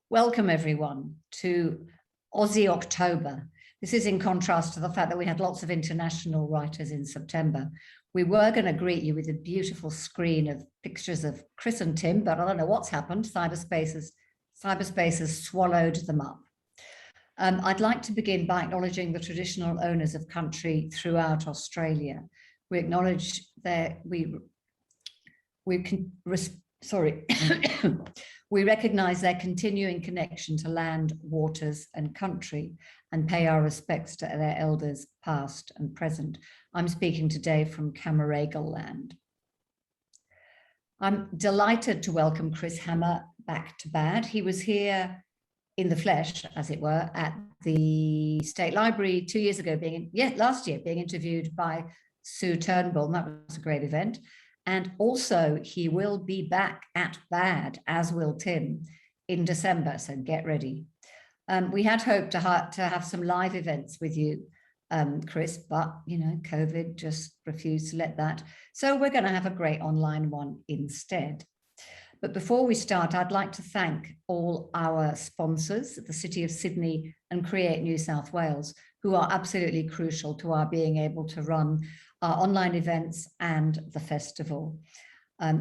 Welcome everyone to Aussie October. This is in contrast to the fact that we had lots of international writers in September. We were going to greet you with a beautiful screen of pictures of Chris and Tim, but I don't know what's happened. Cyberspace has swallowed them up. I'd like to begin by acknowledging the traditional owners of country throughout Australia. We acknowledge that we recognise their continuing connection to land, waters and country and pay our respects to their elders past and present. I'm speaking today from Camaragal land. I'm delighted to welcome Chris Hammer back to BAD. He was here in the flesh, as it were, at the State Library 2 years ago, last year, being interviewed by Sue Turnbull. That was a great event. And also he will be back at BAD, as will Tim, in December, so get ready. We had hoped to have some live events with you, Chris, but you know, COVID just refused to let that. So we're going to have a great online one instead. But before we start, I'd like to thank all our sponsors, the City of Sydney and Create New South Wales, who are absolutely crucial to our being able to run our online events and the festival.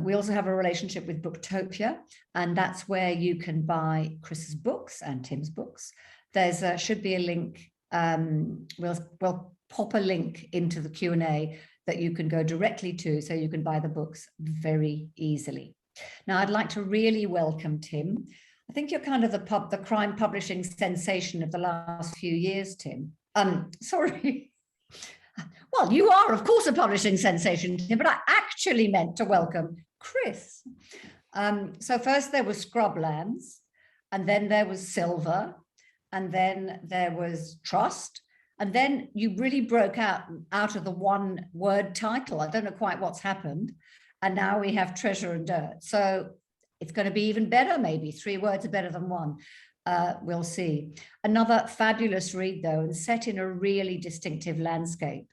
We also have a relationship with Booktopia, and that's where you can buy Chris's books and Tim's books. There's should be a link, we'll pop a link into the Q&A that you can go directly to, so you can buy the books very easily. Now, I'd like to really welcome Tim. I think you're kind of the crime publishing sensation of the last few years, Tim. Sorry. Well, you are, of course, a publishing sensation, Tim, but I actually meant to welcome Chris. So first there was Scrublands, and then there was Silver, and then there was Trust, and then you really broke out of the one-word title. I don't know quite what's happened. And now we have Treasure and Dirt. So it's going to be even better, maybe. 3 words are better than one. We'll see. Another fabulous read, though, and set in a really distinctive landscape.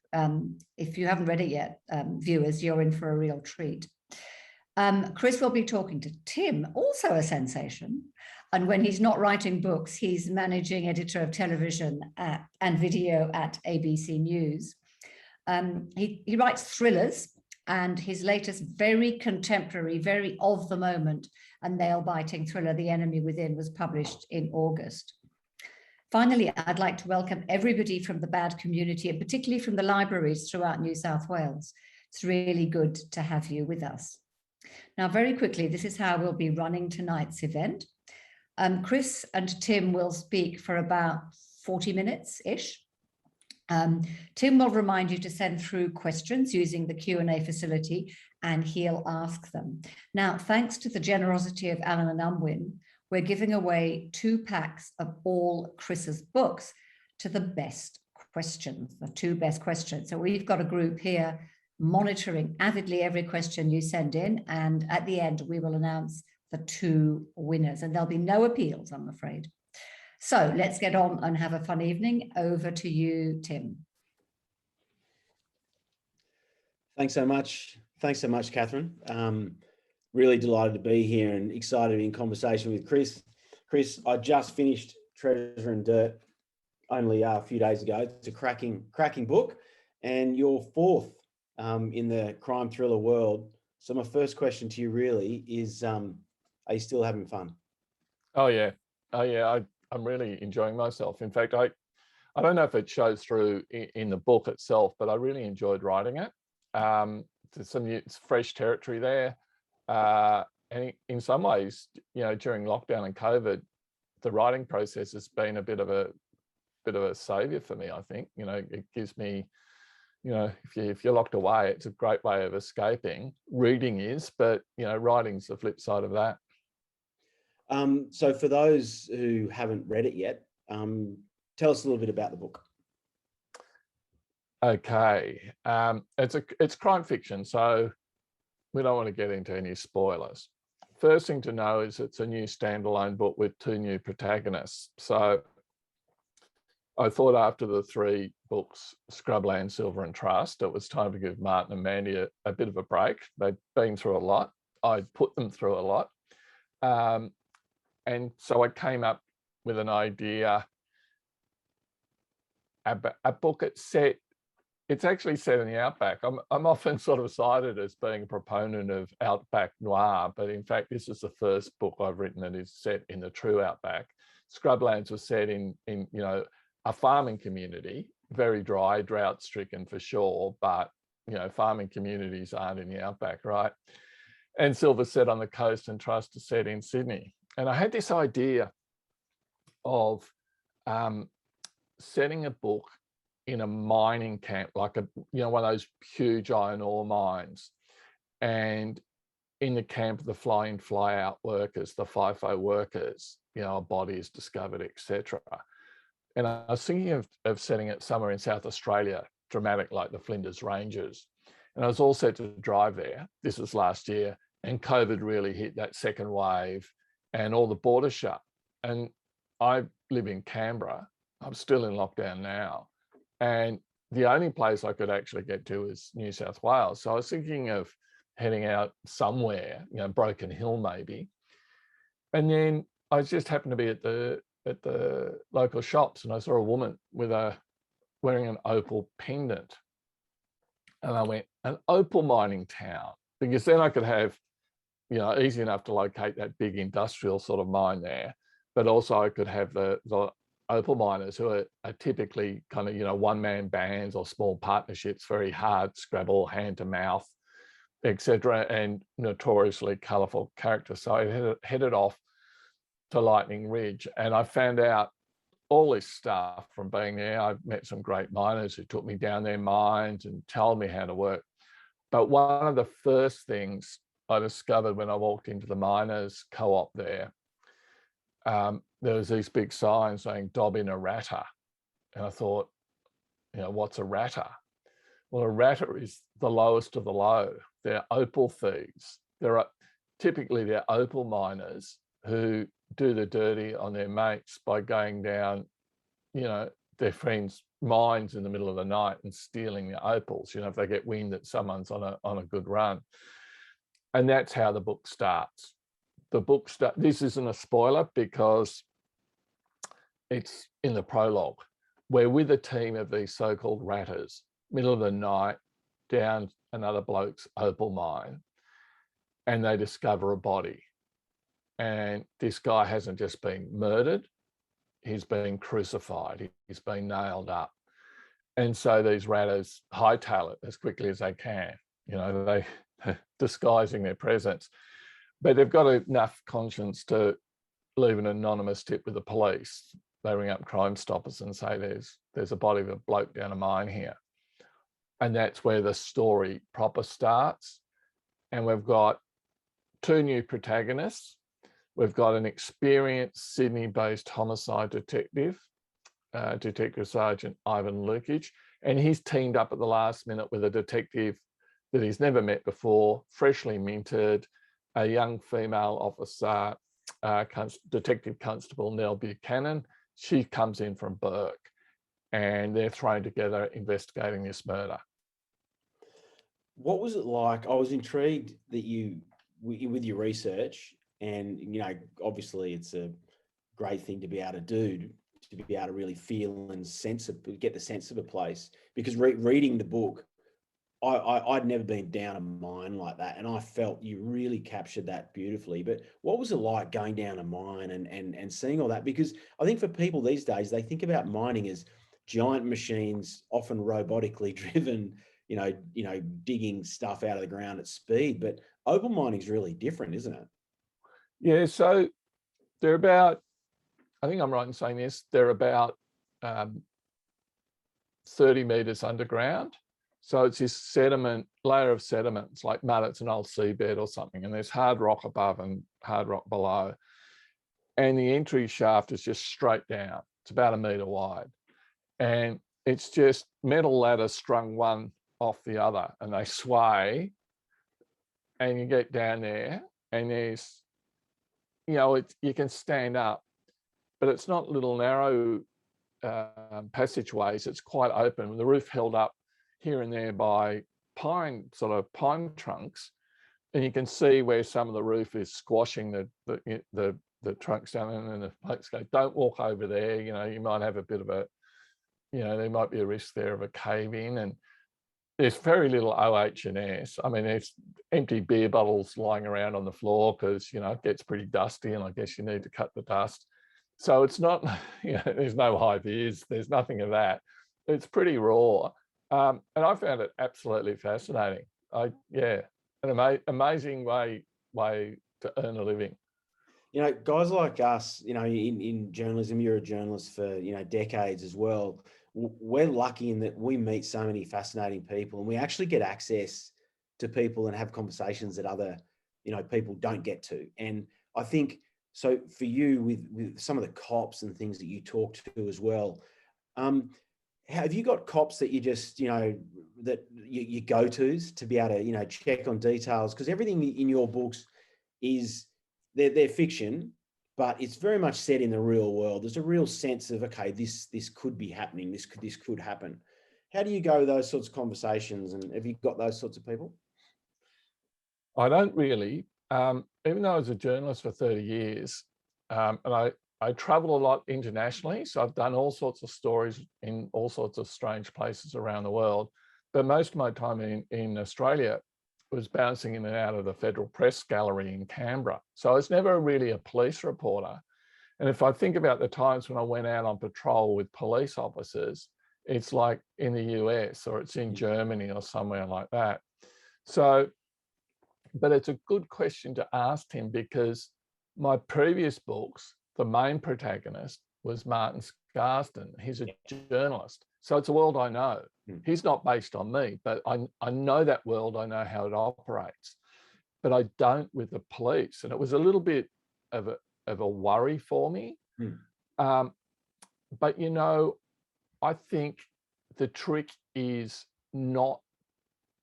If you haven't read it yet, viewers, you're in for a real treat. Chris will be talking to Tim, also a sensation. And when he's not writing books, he's managing editor of television and video at ABC News. He writes thrillers, and his latest very contemporary, very of the moment and nail-biting thriller, The Enemy Within, was published in August. Finally, I'd like to welcome everybody from the BAD community, and particularly from the libraries throughout New South Wales. It's really good to have you with us. Now, very quickly, this is how we'll be running tonight's event. Chris and Tim will speak for about 40 minutes-ish. Tim will remind you to send through questions using the Q&A facility, and he'll ask them. Now, thanks to the generosity of Alan and Unwin, we're giving away 2 packs of all Chris's books to the best questions, the 2 best questions. So we've got a group here monitoring avidly every question you send in, and at the end we will announce the 2 winners, and there'll be no appeals, I'm afraid. So let's get on and have a fun evening. Over to you, Tim. Thanks so much. Thanks so much, Catherine. Really delighted to be here and excited to be in conversation with Chris. Chris, I just finished Treasure and Dirt only a few days ago. It's a cracking book, and you're 4th in the crime thriller world. So my first question to you really is, are you still having fun? Oh yeah. I'm really enjoying myself. In fact, I don't know if it shows through in the book itself, but I really enjoyed writing it. There's some fresh territory there. And in some ways, you know, during lockdown and COVID, the writing process has been a bit of a savior for me, I think. You know, it gives me, you know, if you're locked away, it's a great way of escaping. Reading is, but, you know, writing's the flip side of that. So for those who haven't read it yet, tell us a little bit about the book. Okay, it's crime fiction, so we don't want to get into any spoilers. First thing to know is it's a new standalone book with 2 new protagonists. So I thought after the 3 books, Scrubland, Silver and Trust, it was time to give Martin and Mandy a bit of a break. They'd been through a lot. I'd put them through a lot. And so I came up with an idea, a book. It's actually set in the outback. I'm often sort of cited as being a proponent of outback noir, but in fact, this is the first book I've written that is set in the true outback. Scrublands was set in a farming community, very dry, drought stricken for sure, but farming communities aren't in the outback, right? And Silver's set on the coast and Trust is set in Sydney. And I had this idea of setting a book in a mining camp, like one of those huge iron ore mines, and in the camp of the fly-in, fly-out workers, the FIFO workers, a body is discovered, etc. And I was thinking of setting it somewhere in South Australia, dramatic, like the Flinders Ranges. And I was all set to drive there. This was last year, and COVID really hit, that second wave, and all the borders shut. And I live in Canberra. I'm still in lockdown now. And the only place I could actually get to is New South Wales. So I was thinking of heading out somewhere, Broken Hill maybe. And then I just happened to be at the local shops, and I saw a woman wearing an opal pendant. And I went, an opal mining town, because then I could have, easy enough to locate that big industrial sort of mine there, but also I could have the opal miners who are typically kind of, one-man bands or small partnerships, very hard scrabble, hand to mouth, etc., and notoriously colourful characters. So I headed off to Lightning Ridge, and I found out all this stuff from being there. I've met some great miners who took me down their mines and told me how to work. But one of the first things I discovered when I walked into the miners' co-op there was these big signs saying "Dob in a ratter," and I thought, what's a ratter? Well, a ratter is the lowest of the low. They're opal thieves. Typically they're opal miners who do the dirty on their mates by going down, their friends' mines in the middle of the night and stealing the opals. If they get wind that someone's on a good run, and that's how the book starts. This isn't a spoiler because it's in the prologue. We're with a team of these so-called ratters, middle of the night, down another bloke's opal mine, and they discover a body. And this guy hasn't just been murdered, he's been crucified, he's been nailed up. And so these ratters hightail it as quickly as they can, they disguising their presence. But they've got enough conscience to leave an anonymous tip with the police. They ring up Crime Stoppers and say there's a body of a bloke down a mine here. And that's where the story proper starts. And we've got two new protagonists. We've got an experienced Sydney-based homicide detective, Detective Sergeant Ivan Lucic, and he's teamed up at the last minute with a detective that he's never met before, freshly minted, a young female officer, Detective Constable Nell Buchanan. She comes in from Burke, and they're thrown together investigating this murder. What was it like? I was intrigued that with your research, and obviously it's a great thing to be able to do, to be able to really feel and get the sense of a place. Because reading the book, I'd never been down a mine like that, and I felt you really captured that beautifully. But what was it like going down a mine and seeing all that? Because I think for people these days, they think about mining as giant machines, often robotically driven, digging stuff out of the ground at speed. But opal mining is really different, isn't it? Yeah, so they're about, I think I'm right in saying this, they're about 30 meters underground. So it's this layer of sediment. It's like mud, it's an old seabed or something. And there's hard rock above and hard rock below. And the entry shaft is just straight down. It's about 1 meter wide. And it's just metal ladders strung one off the other, and they sway. And you get down there, and there's, you can stand up, but it's not little narrow passageways. It's quite open. The roof held up here and there by pine trunks, and you can see where some of the roof is squashing the the trucks down, and then the folks go, don't walk over there, you know, you might have a bit of a, you know, there might be a risk there of a cave in. And there's very little OH&S. I mean, there's empty beer bottles lying around on the floor because, you know, it gets pretty dusty and I guess you need to cut the dust. So it's not, you know, there's no high vis, there's nothing of that. It's pretty raw. And I found it absolutely fascinating. Yeah, an amazing way to earn a living. You know, guys like us, you know, in journalism, you're a journalist for, you know, decades as well. We're lucky in that we meet so many fascinating people and we actually get access to people and have conversations that other, you know, people don't get to. And I think, so for you with some of the cops and things that you talk to as well, have you got cops that you just, you know, that you go-tos to be able to, you know, check on details? Because everything in your books is, they're fiction, but it's very much set in the real world. There's a real sense of, okay, this could be happening. This could happen. How do you go those sorts of conversations? And have you got those sorts of people? I don't really, even though I was a journalist for 30 years, and I travel a lot internationally. So I've done all sorts of stories in all sorts of strange places around the world. But most of my time in Australia was bouncing in and out of the Federal Press Gallery in Canberra. So I was never really a police reporter. And if I think about the times when I went out on patrol with police officers, it's like in the US or it's in Germany or somewhere like that. So, but it's a good question to ask him, because my previous books, the main protagonist was Martin Scarsden. He's a journalist. So it's a world I know. He's not based on me, but I know that world. I know how it operates, but I don't with the police. And it was a little bit of a worry for me. But, you know, I think the trick is not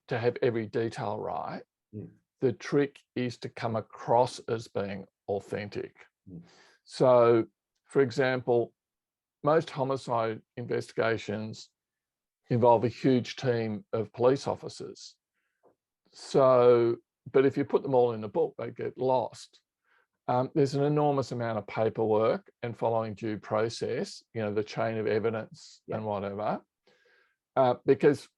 to have every detail right. The trick is to come across as being authentic. So, for example, most homicide investigations involve a huge team of police officers. So, but if you put them all in a book, they get lost. There's an enormous amount of paperwork and following due process, you know, the chain of evidence and whatever, because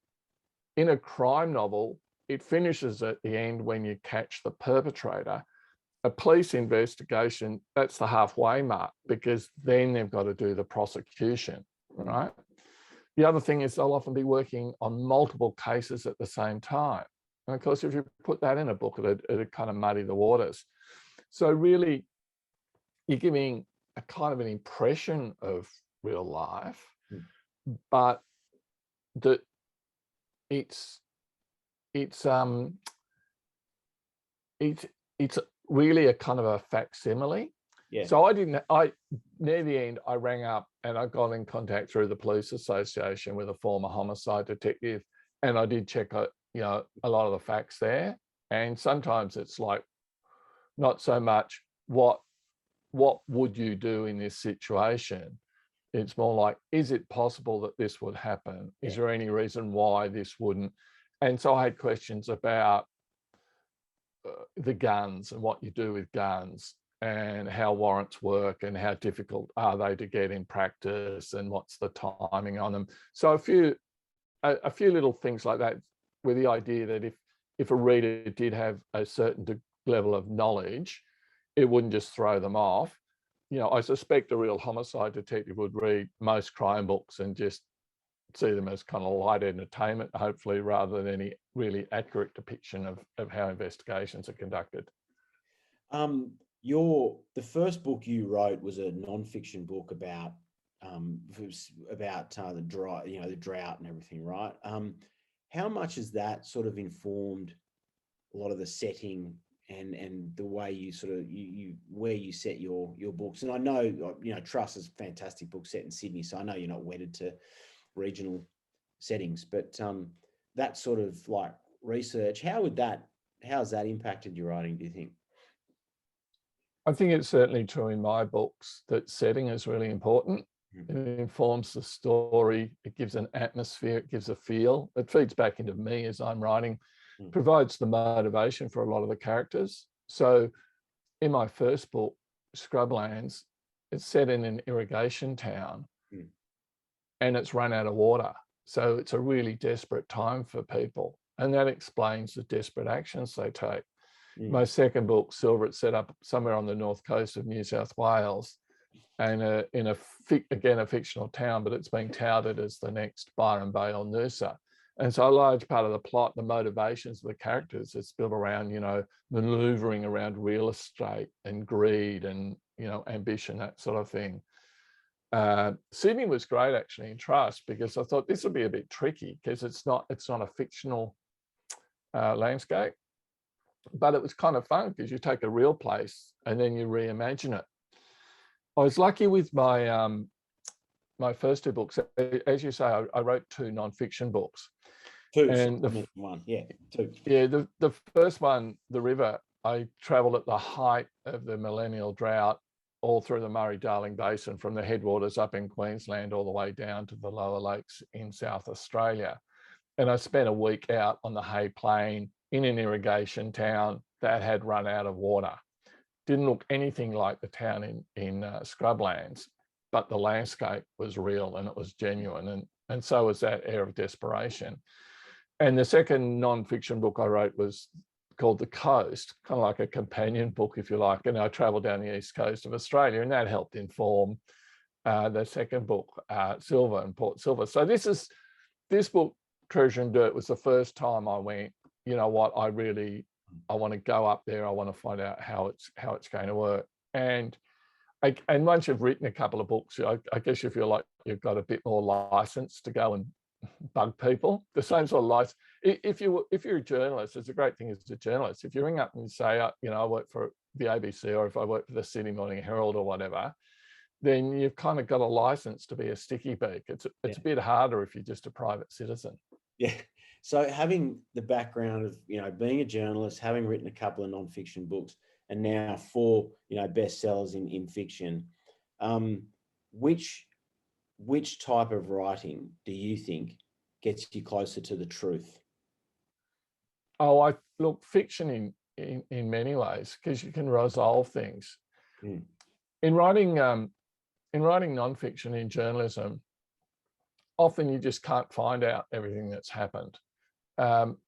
in a crime novel, it finishes at the end when you catch the perpetrator. A police investigation, that's the halfway mark, because then they've got to do the prosecution, right? The other thing is they'll often be working on multiple cases at the same time. And of course, if you put that in a book, it'd kind of muddy the waters. So really, you're giving a kind of an impression of real life, but that it's really a kind of a facsimile. So near the end, I rang up and I got in contact through the police association with a former homicide detective, and I did check out, you know, a lot of the facts there. And sometimes it's like, not so much what would you do in this situation? It's more like, is it possible that this would happen? Is there any reason why this wouldn't? And so I had questions about the guns and what you do with guns and how warrants work and how difficult are they to get in practice and what's the timing on them. So a few little things like that, with the idea that if a reader did have a certain level of knowledge, it wouldn't just throw them off. You know, I suspect a real homicide detective would read most crime books and just see them as kind of light entertainment, hopefully, rather than any really accurate depiction of how investigations are conducted. The first book you wrote was a non-fiction book about the drought and everything, right? How much has that sort of informed a lot of the setting and the way you sort of where you set your books? And I know, you know, Truss is a fantastic book set in Sydney, so I know you're not wedded to regional settings, but that sort of like research, how's that impacted your writing, do you think? I think it's certainly true in my books that setting is really important. It informs the story, it gives an atmosphere, it gives a feel, it feeds back into me as I'm writing, provides the motivation for a lot of the characters. So in my first book, scrublands. It's set in an irrigation town, and it's run out of water. So it's a really desperate time for people. And that explains the desperate actions they take. My second book, Silver, it's set up somewhere on the north coast of New South Wales, and again a fictional town, but it's being touted as the next Byron Bay or Noosa. And so a large part of the plot, the motivations of the characters, it's built around, you know, maneuvering around real estate and greed and, you know, ambition, that sort of thing. Sydney was great actually in Trust, because I thought this would be a bit tricky because it's not a fictional landscape, but it was kind of fun because you take a real place and then you reimagine it. I was lucky with my my first two books. As you say, I wrote two non-fiction books. Two, and one, yeah, two. Yeah, the first one, The River, I travelled at the height of the millennial drought all through the Murray-Darling Basin, from the headwaters up in Queensland all the way down to the lower lakes in South Australia. And I spent a week out on the Hay Plain in an irrigation town that had run out of water. Didn't look anything like the town in Scrublands, but the landscape was real and it was genuine. And so was that air of desperation. And the second non-fiction book I wrote was called The Coast, kind of like a companion book, if you like. And I traveled down the east coast of Australia, and that helped inform the second book, Silver and Port Silver. So this book, Treasure and Dirt, was the first time I went, you know what, I want to go up there. I want to find out how it's going to work. And once you've written a couple of books, I guess you feel like you've got a bit more license to go and bug people. The same sort of license. If you're a journalist, it's a great thing as a journalist. If you ring up and say, you know, I work for the ABC, or if I work for the Sydney Morning Herald or whatever, then you've kind of got a license to be a sticky beak. It's a bit harder if you're just a private citizen. Yeah. So having the background of, you know, being a journalist, having written a couple of non-fiction books, and now 4, you know, bestsellers in fiction, which type of writing do you think gets you closer to the truth? Oh, I look, fiction in many ways, because you can resolve things. In writing non-fiction in journalism, often you just can't find out everything that's happened. And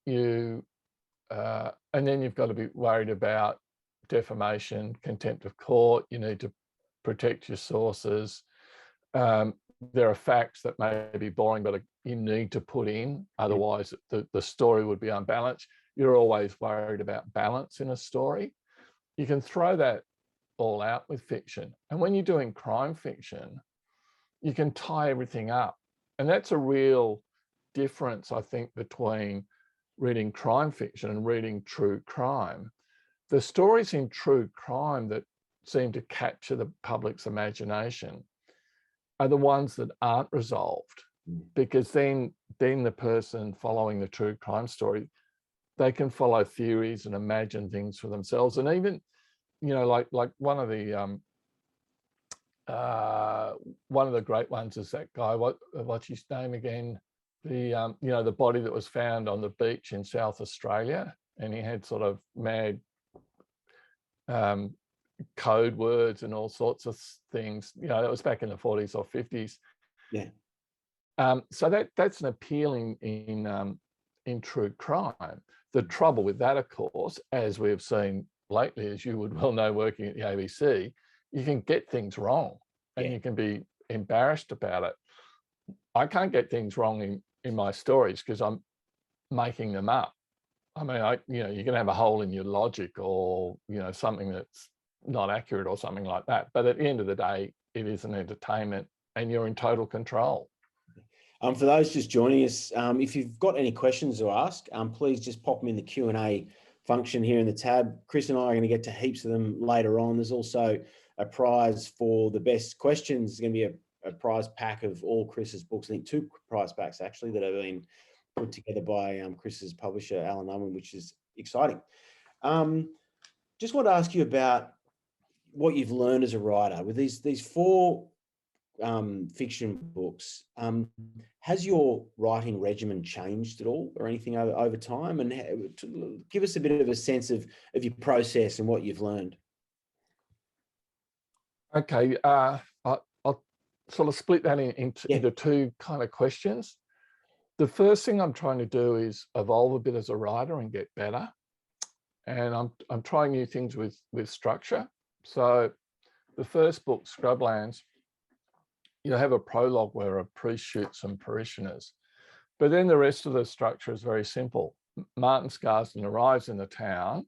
then you've got to be worried about defamation, contempt of court. You need to protect your sources. There are facts that may be boring, but you need to put in, otherwise the story would be unbalanced. You're always worried about balance in a story. You can throw that all out with fiction. And when you're doing crime fiction, you can tie everything up. And that's a real difference, I think, between reading crime fiction and reading true crime. The stories in true crime that seem to capture the public's imagination are the ones that aren't resolved, because then the person following the true crime story, they can follow theories and imagine things for themselves. And even, you know, like one of the great ones is that guy, what's his name again? You know, the body that was found on the beach in South Australia, and he had sort of mad code words and all sorts of things. You know, that was back in the 40s or 50s. Yeah. So that's an appeal in true crime. The trouble with that, of course, as we've seen lately, as you would well know working at the ABC, you can get things wrong, and you can be embarrassed about it. I can't get things wrong in my stories because I'm making them up. I mean, you know, you can have a hole in your logic, or, you know, something that's not accurate or something like that. But at the end of the day, it is an entertainment and you're in total control. For those just joining us, if you've got any questions to ask, please just pop them in the Q&A function here in the tab. Chris and I are going to get to heaps of them later on. There's also a prize for the best questions. There's going to be a prize pack of all Chris's books. I think 2 prize packs actually that have been put together by Chris's publisher, Alan Ullman, which is exciting. Just want to ask you about what you've learned as a writer with these 4 fiction books. Has your writing regimen changed at all, or anything over time? And give us a bit of a sense of your process and what you've learned. Okay, I'll sort of split that into two kind of questions. The first thing I'm trying to do is evolve a bit as a writer and get better. And I'm trying new things with structure. So the first book, Scrublands, you have a prologue where a priest shoots some parishioners. But then the rest of the structure is very simple. Martin Scarsden arrives in the town.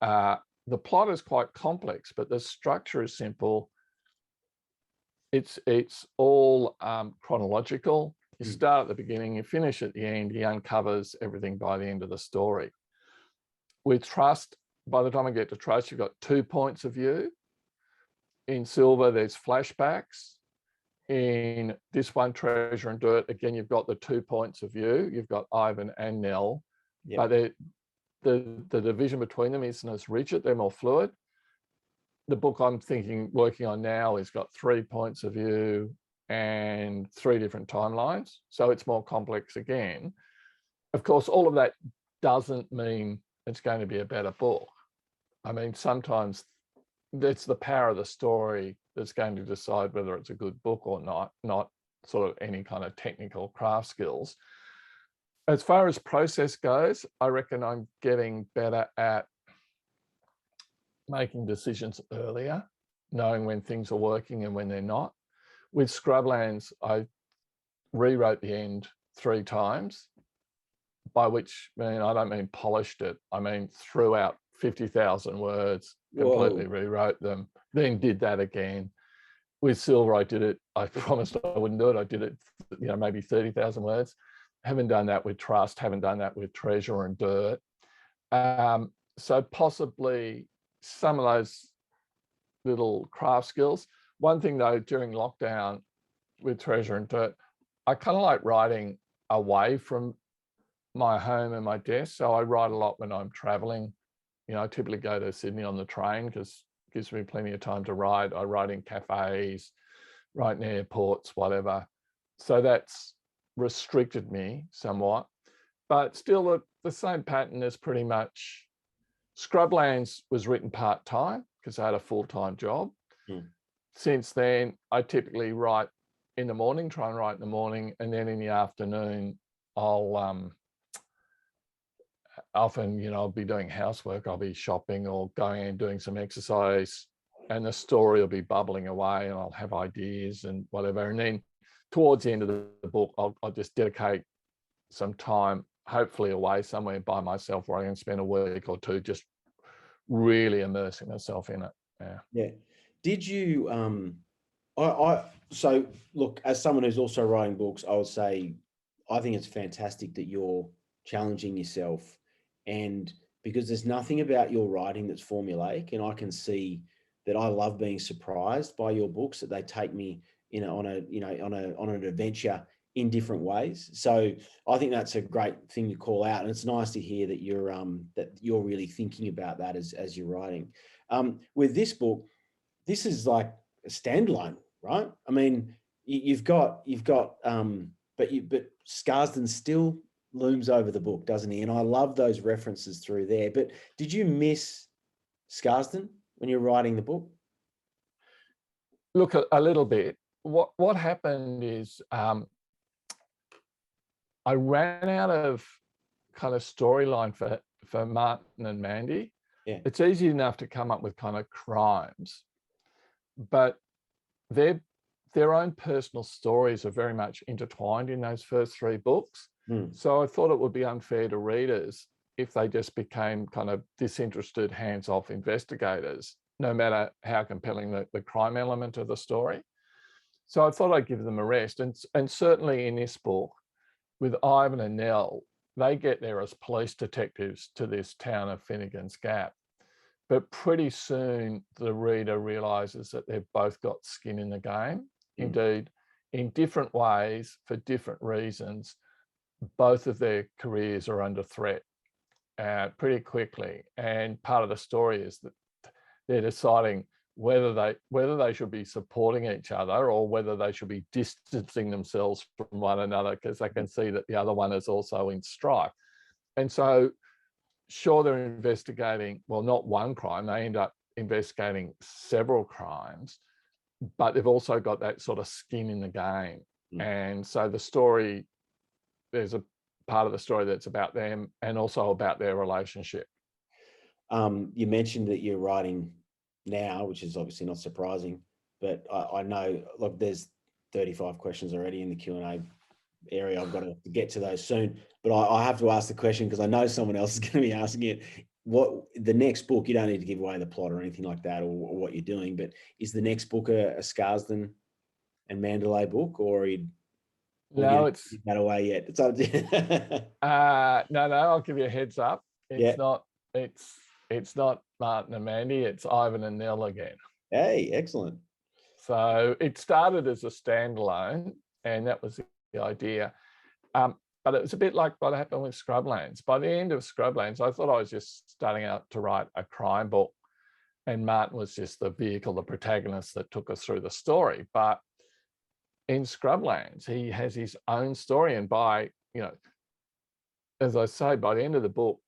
The plot is quite complex, but the structure is simple. It's all chronological. You start at the beginning, you finish at the end. He uncovers everything by the end of the story. With Trust, by the time I get to Trust, you've got 2 points of view. In Silver, there's flashbacks. In this one, Treasure and Dirt, again, you've got the 2 points of view. You've got Ivan and Nell, but the division between them isn't as rigid. They're more fluid. The book I'm working on now has got 3 points of view and 3 different timelines. So it's more complex again. Of course, all of that doesn't mean it's going to be a better book. I mean, sometimes it's the power of the story that's going to decide whether it's a good book or not sort of any kind of technical craft skills. As far as process goes, I reckon I'm getting better at making decisions earlier, knowing when things are working and when they're not. With Scrublands, I rewrote the end 3 times, by which I don't mean polished it. I mean, threw out 50,000 words, completely rewrote them, then did that again. With Silver, I did it. I promised I wouldn't do it. I did it, maybe 30,000 words. Haven't done that with Trust. Haven't done that with Treasure and Dirt. So possibly some of those little craft skills. One thing though, during lockdown with Treasure and Dirt, I kind of like writing away from my home and my desk. So I write a lot when I'm traveling. I typically go to Sydney on the train because it gives me plenty of time to write. I write in cafes, write in airports, whatever. So that's restricted me somewhat, but still the same pattern is pretty much. Scrublands was written part-time because I had a full-time job. Since then, I typically write in the morning, try and write in the morning, and then in the afternoon, I'll often, I'll be doing housework, I'll be shopping or going and doing some exercise, and the story will be bubbling away and I'll have ideas and whatever. And then towards the end of the book, I'll just dedicate some time, hopefully away somewhere by myself where I can spend a week or 2 just really immersing myself in it. Yeah. Did you, so look, as someone who's also writing books, I would say, I think it's fantastic that you're challenging yourself, and because there's nothing about your writing that's formulaic, and I can see that I love being surprised by your books, that they take me, on an adventure in different ways. So I think that's a great thing to call out, and it's nice to hear that you're really thinking about that as you're writing. With this book, this is like a standalone, right? I mean, but Scarsden still looms over the book, doesn't he? And I love those references through there. But did you miss Scarsden when you're writing the book? Look, a little bit. What happened is I ran out of kind of storyline for Martin and Mandy. Yeah. It's easy enough to come up with kind of crimes, but their own personal stories are very much intertwined in those first 3 books. So I thought it would be unfair to readers if they just became kind of disinterested, hands-off investigators, no matter how compelling the crime element of the story. So I thought I'd give them a rest. And certainly in this book, with Ivan and Nell, they get there as police detectives to this town of Finnigans Gap. But pretty soon the reader realizes that they've both got skin in the game. Indeed, in different ways, for different reasons, both of their careers are under threat pretty quickly. And part of the story is that they're deciding whether they should be supporting each other or whether they should be distancing themselves from one another, because they can see that the other one is also in strife. And so, sure, they're investigating, well, not one crime, they end up investigating several crimes, but they've also got that sort of skin in the game. And so the story, there's a part of the story that's about them and also about their relationship. You mentioned that you're writing now, which is obviously not surprising, but I know, look, there's 35 questions already in the Q&A area. I've got to get to those soon, but I have to ask the question because I know someone else is going to be asking it. What the next book, you don't need to give away the plot or anything like that, or what you're doing, but is the next book a Scarsden and Mandalay book, or No, it's that away yet? It's up to no, I'll give you a heads up. It's not. It's not Martin and Mandy. It's Ivan and Nell again. Hey, excellent. So it started as a standalone, and that was the idea. But it was a bit like what happened with Scrublands. By the end of Scrublands, I thought I was just starting out to write a crime book, and Martin was just the vehicle, the protagonist that took us through the story. But in Scrublands, he has his own story, and by, as I say, by the end of the book,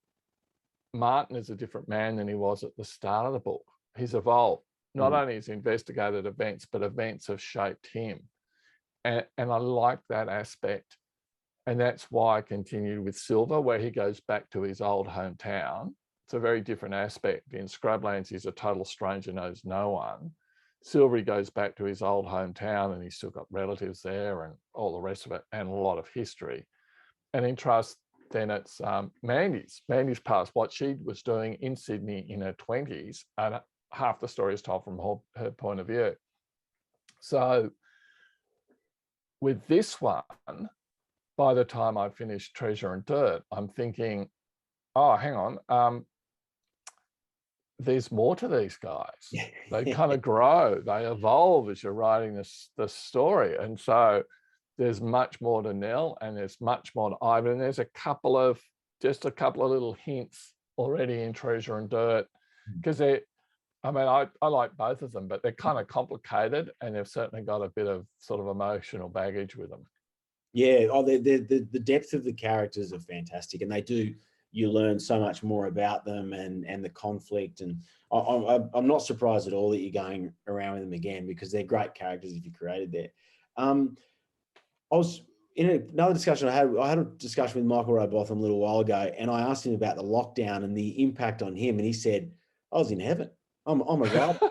Martin is a different man than he was at the start of the book. He's evolved. Not only has he investigated events, but events have shaped him. And I like that aspect. And that's why I continued with Silver, where he goes back to his old hometown. It's a very different aspect. In Scrublands, he's a total stranger, knows no one. Silver, he goes back to his old hometown and he's still got relatives there and all the rest of it, and a lot of history. And in Trust, then it's Mandy's past, what she was doing in Sydney in her 20s, and half the story is told from her point of view. So with this one, by the time I finished Treasure and Dirt, I'm thinking, oh, hang on, there's more to these guys. They kind of grow, they evolve as you're writing this story. And so there's much more to Nell, and there's much more to Ivan. And there's a couple of little hints already in Treasure and Dirt, because I like both of them, but they're kind of complicated, and they've certainly got a bit of sort of emotional baggage with them. Yeah, the depth of the characters are fantastic, and you learn so much more about them and the conflict. And I'm not surprised at all that you're going around with them again, because they're great characters if you created there. I was in another discussion I had a discussion with Michael Robotham a little while ago, and I asked him about the lockdown and the impact on him, and he said, I was in heaven. I'm a writer.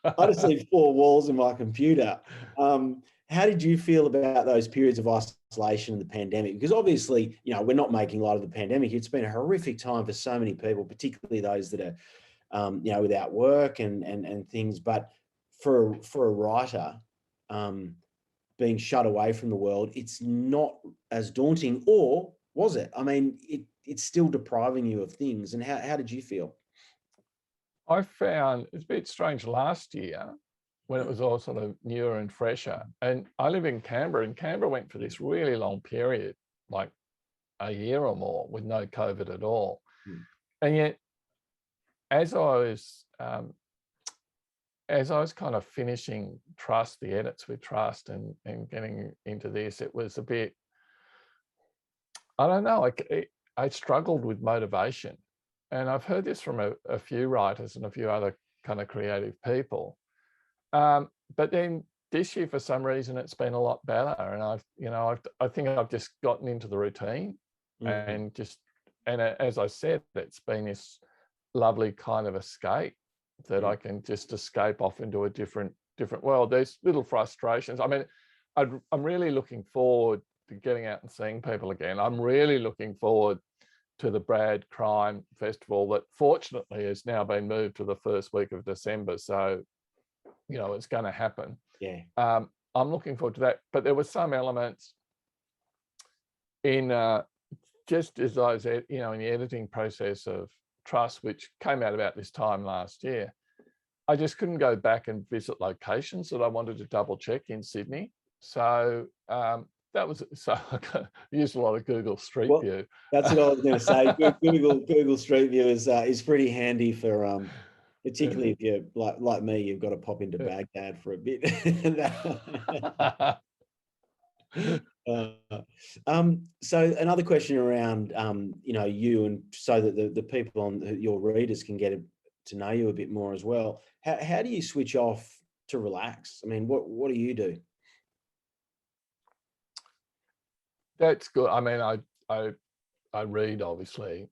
I just see four walls in my computer. How did you feel about those periods of isolation and the pandemic? Because obviously, we're not making light of the pandemic. It's been a horrific time for so many people, particularly those that are, without work and things. But for a writer, being shut away from the world, it's not as daunting, or was it? I mean, it's still depriving you of things. And how did you feel? I found it's a bit strange last year when it was all sort of newer and fresher. And I live in Canberra, and Canberra went for this really long period, like a year or more, with no COVID at all. And yet, as I was kind of finishing Trust, the edits with Trust, and getting into this, it was a bit, I don't know, I struggled with motivation. And I've heard this from a few writers and a few other kind of creative people. But then this year, for some reason, it's been a lot better. And I think I've just gotten into the routine, and as I said, it's been this lovely kind of escape that I can just escape off into a different world. There's little frustrations. I mean, I'm really looking forward to getting out and seeing people again. I'm really looking forward to the Brad Crime Festival that fortunately has now been moved to the first week of December. So, it's going to happen. Yeah. I'm looking forward to that. But there were some elements in just as I was, in the editing process of Trust, which came out about this time last year, I just couldn't go back and visit locations that I wanted to double check in Sydney. So I used a lot of Google Street View. That's what I was going to say. Google Street View is pretty handy for, particularly if you're like me, you've got to pop into Baghdad for a bit. So another question around, you, and so that the people your readers can get to know you a bit more as well. How do you switch off to relax? I mean, what do you do? That's good. I mean, I read, obviously,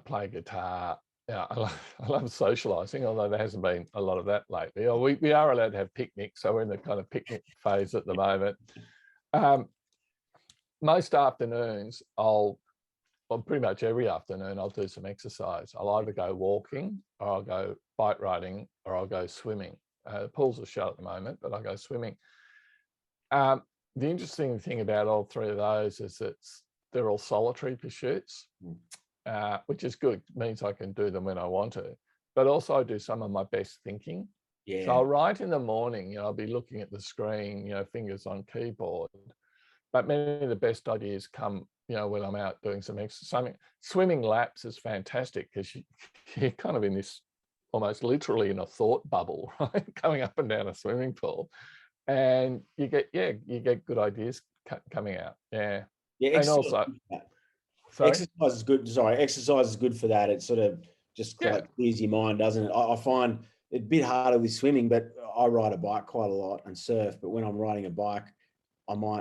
play guitar. Yeah, I love socialising, although there hasn't been a lot of that lately. We are allowed to have picnics, so we're in the kind of picnic phase at the moment. Most afternoons, pretty much every afternoon, I'll do some exercise. I'll either go walking, or I'll go bike riding, or I'll go swimming. The pools are shut at the moment, but I'll go swimming. The interesting thing about all three of those is they're all solitary pursuits, which is good. It means I can do them when I want to, but also I do some of my best thinking. Yeah. So I'll write in the morning, I'll be looking at the screen, fingers on keyboard, but many of the best ideas come, when I'm out doing some exercise. Swimming laps is fantastic because you're kind of in this, almost literally in a thought bubble, right? Going up and down a swimming pool, and you get good ideas coming out. Yeah. Yeah. And also, exercise is good. Exercise is good for that. It sort of just like clears your mind, doesn't it? I find it a bit harder with swimming, but I ride a bike quite a lot and surf. But when I'm riding a bike,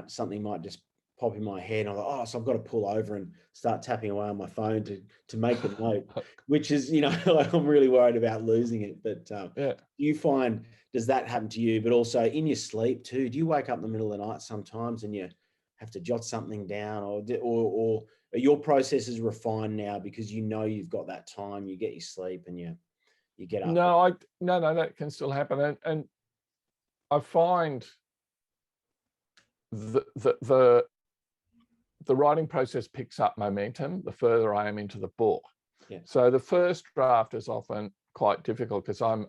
something might just pop in my head. I'm like, so I've got to pull over and start tapping away on my phone to make a note, which is, like I'm really worried about losing it. But do you find, does that happen to you? But also in your sleep too, do you wake up in the middle of the night sometimes and you have to jot something down, or are your processes refined now because you've got that time, you get your sleep and you get up? No, that can still happen. And I find the writing process picks up momentum the further I am into the book. Yeah. So the first draft is often quite difficult because I'm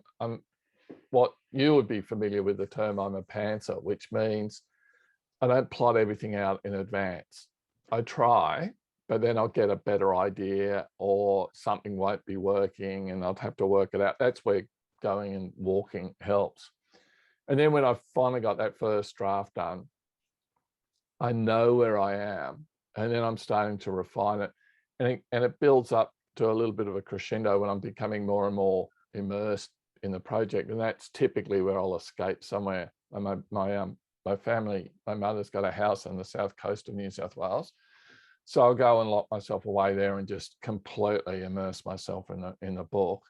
what you would be familiar with the term, I'm a pantser, which means I don't plot everything out in advance. I try, but then I'll get a better idea or something won't be working and I'll have to work it out. That's where going and walking helps. And then when I've finally got that first draft done, I know where I am, and then I'm starting to refine it, and it builds up to a little bit of a crescendo when I'm becoming more and more immersed in the project, and that's typically where I'll escape somewhere. My family, my mother's got a house on the south coast of New South Wales, so I'll go and lock myself away there and just completely immerse myself in the book,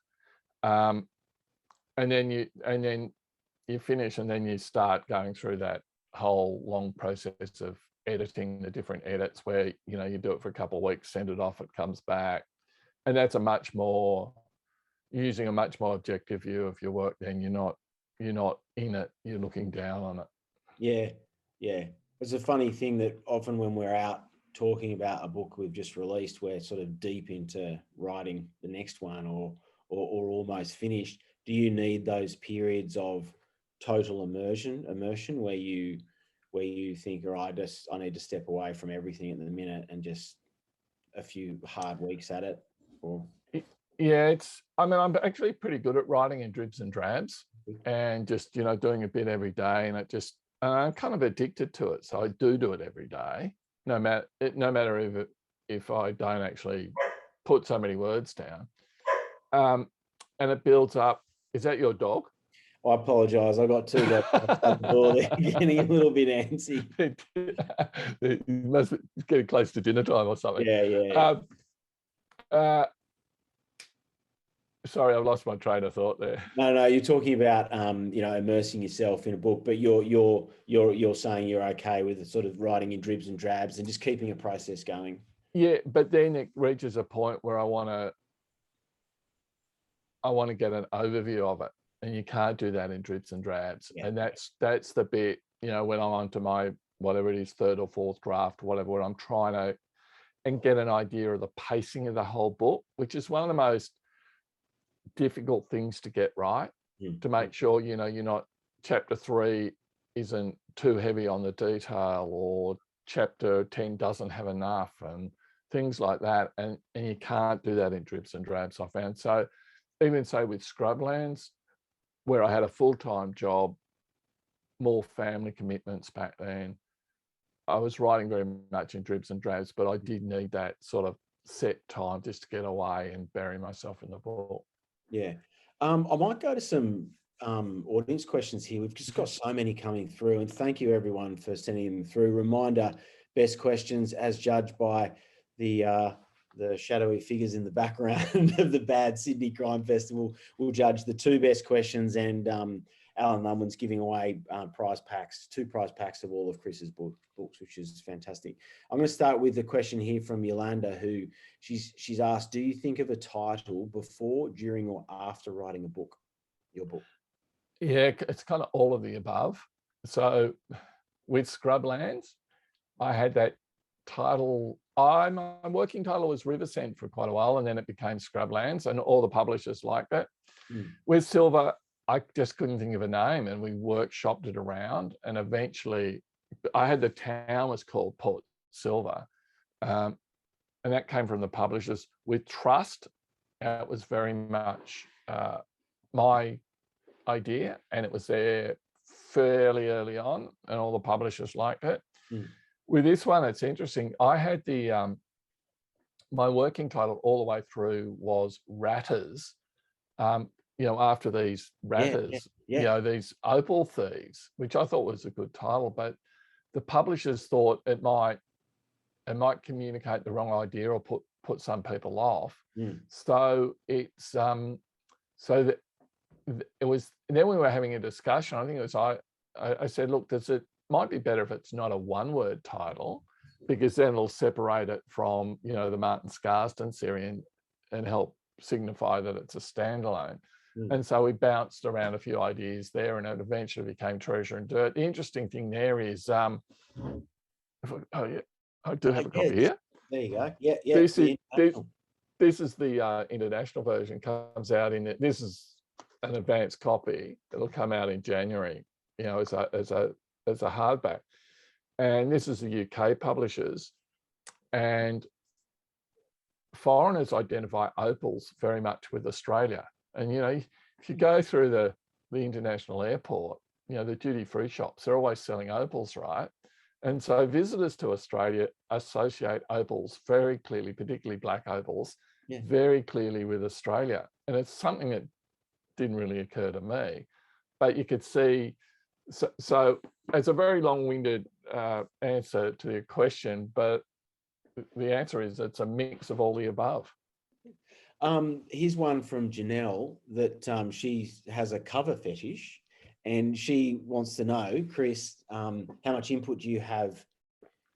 and then you finish, and then you start going through that whole long process of editing the different edits where you do it for a couple of weeks, send it off, it comes back, and that's using a much more objective view of your work. Then you're not in it, you're looking down on it. Yeah It's a funny thing that often when we're out talking about a book we've just released, we're sort of deep into writing the next one or almost finished. Do you need those periods of total immersion where you think, all right, I need to step away from everything at the minute and just a few hard weeks at it? Or yeah, I'm actually pretty good at writing in dribs and drabs and just doing a bit every day, and I'm kind of addicted to it, so I do it every day, no matter if I don't actually put so many words down, and it builds up. Is that your dog? I apologise. I got two dogs at the door. They're getting a little bit antsy. You must be getting close to dinner time or something. Yeah. Sorry, I've lost my train of thought there. No, you're talking about immersing yourself in a book, but you're saying you're okay with sort of writing in dribs and drabs and just keeping a process going. Yeah, but then it reaches a point where I want to get an overview of it. And you can't do that in dribs and drabs. Yeah. And that's the bit, when I'm onto my, whatever it is, third or fourth draft, whatever, where I'm trying to and get an idea of the pacing of the whole book, which is one of the most difficult things to get right, to make sure, you're not, chapter 3 isn't too heavy on the detail, or chapter 10 doesn't have enough, and things like that. And you can't do that in dribs and drabs, I found. So even say with Scrublands, where I had a full-time job, more family commitments back then, I was writing very much in dribs and drabs, but I did need that sort of set time just to get away and bury myself in the book. Yeah. I might go to some audience questions here. We've just got so many coming through, and thank you everyone for sending them through. Reminder, best questions as judged by the shadowy figures in the background of the Bad Sydney Crime Festival. We'll judge the 2 best questions, and Alan Lumwan's giving away prize packs, 2 prize packs of all of Chris's books, which is fantastic. I'm going to start with a question here from Yolanda, who she's asked, do you think of a title before, during, or after writing a book, your book? Yeah, it's kind of all of the above. So with Scrublands, I had that title. My working title was Riversend for quite a while, and then it became Scrublands, and all the publishers liked it. With Silver, I just couldn't think of a name, and we workshopped it around, and eventually I had the town was called Port Silver, and that came from the publishers. With Trust, it was very much my idea, and it was there fairly early on, and all the publishers liked it. With this one, it's interesting. I had the my working title all the way through was Ratters. You know, after these Ratters, you know, these opal thieves, which I thought was a good title, but the publishers thought it might communicate the wrong idea or put some people off. So it's so that it was. Then we were having a discussion. I think it was I said, look, might be better if it's not a one-word title, because then it'll separate it from, you know, the Martin Scarston series and help signify that it's a standalone. And so we bounced around a few ideas there, and it eventually became Treasure and Dirt. The interesting thing there is, I do have a copy here. There you go. Yeah. This is the international version. Comes out in it. This is an advanced copy. It'll come out in January, you know, as a hardback. And this is the UK publishers, and foreigners identify opals very much with Australia. And, you know, if you go through the international airport, you know, the duty-free shops, they're always selling opals, right? And so visitors to Australia associate opals very clearly, particularly black opals, very clearly with Australia. And it's something that didn't really occur to me, but you could see. So it's a very long-winded answer to your question, but the answer is it's a mix of all the above. Here's one from Janelle that she has a cover fetish, and she wants to know, Chris, how much input do you have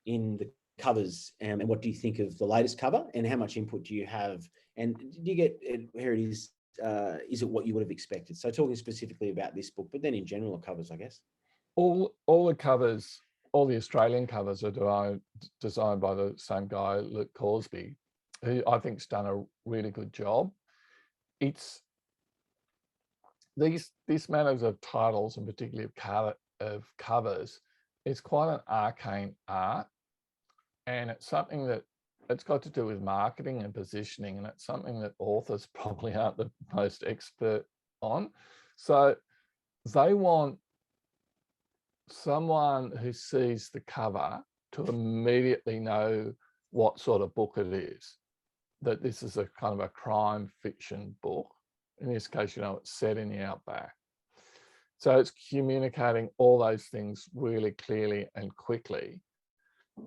in the covers, and what do you think of the latest cover, and how much input do you have, and do you get, here it is it what you would have expected? So talking specifically about this book, but then in general covers, I guess. All the covers, all the Australian covers are designed by the same guy, Luke Corsby, who I think's done a really good job. It's these matters of titles, and particularly of covers, is quite an arcane art, and it's something that it's got to do with marketing and positioning, and it's something that authors probably aren't the most expert on. So they want someone who sees the cover to immediately know what sort of book it is, that this is a kind of a crime fiction book. In this case, you know, it's set in the outback. So it's communicating all those things really clearly and quickly.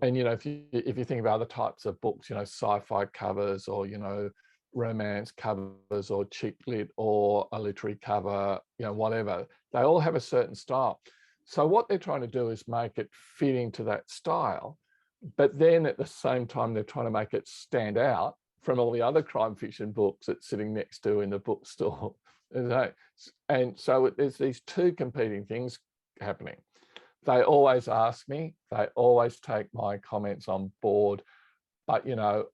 And, you know, if you think of other types of books, you know, sci-fi covers, or, you know, romance covers, or chick lit, or a literary cover, you know, whatever, they all have a certain style. So what they're trying to do is make it fit into that style, but then at the same time, they're trying to make it stand out from all the other crime fiction books it's sitting next to in the bookstore. And so there's these two competing things happening. They always ask me, they always take my comments on board, but, you know,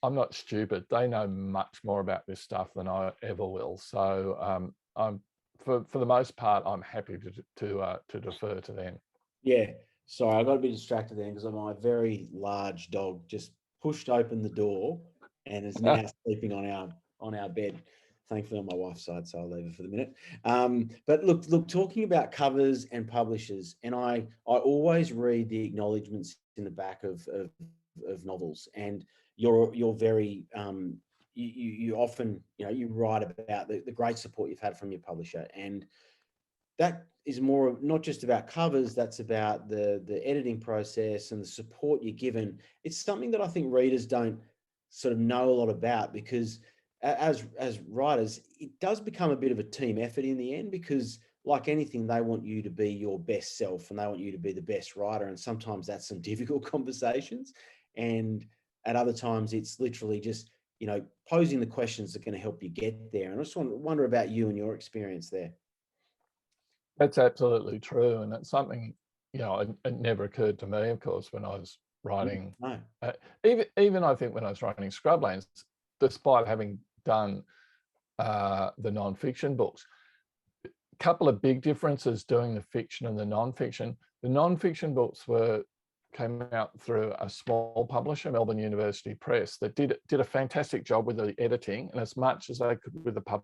I'm not stupid. They know much more about this stuff than I ever will. So I'm, for the most part, I'm happy to defer to them. Yeah, sorry, I got a bit distracted then, because my very large dog just pushed open the door and is now sleeping on our bed. Thankfully on my wife's side, so I'll leave it for the minute. But look, talking about covers and publishers, and I always read the acknowledgements in the back of novels, and you're very you often, you write about the great support you've had from your publisher, and that is more of not just about covers, that's about the editing process and the support you're given. It's something that I think readers don't sort of know a lot about, because as writers, it does become a bit of a team effort in the end, because like anything, they want you to be your best self and they want you to be the best writer. And sometimes that's some difficult conversations. And at other times, it's literally just, posing the questions that are going to help you get there. And I just wonder about you and your experience there. That's absolutely true. And it's something, it never occurred to me, of course, when I was writing. No. Even I think when I was writing Scrublands, despite having done the non-fiction books, a couple of big differences doing the fiction and the non-fiction. The non-fiction books came out through a small publisher, Melbourne University Press, that did a fantastic job with the editing and as much as they could with the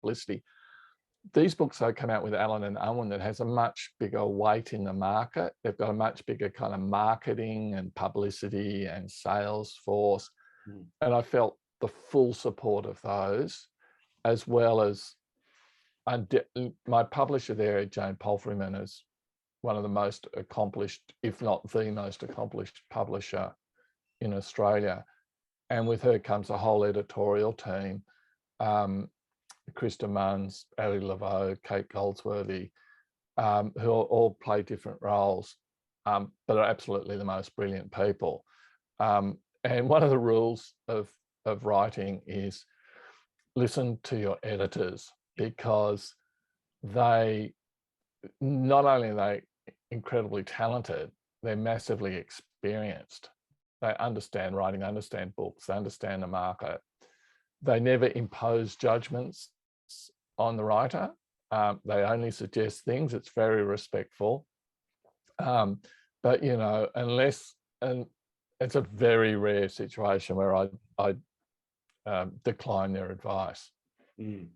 publicity. These books though come out with Allen and Unwin that has a much bigger weight in the market. They've got a much bigger kind of marketing and publicity and sales force. And I felt the full support of those, as well as my publisher there, Jane Palfreyman, is one of the most accomplished, if not the most accomplished publisher in Australia. And with her comes a whole editorial team, Krista Munns, Ali Laveau, Kate Goldsworthy, who all play different roles, but are absolutely the most brilliant people. And one of the rules of writing is listen to your editors, because they, not only are they incredibly talented, they're massively experienced. They understand writing, they understand books, they understand the market. They never impose judgments on the writer. They only suggest things. It's very respectful. But, unless, and it's a very rare situation where I decline their advice.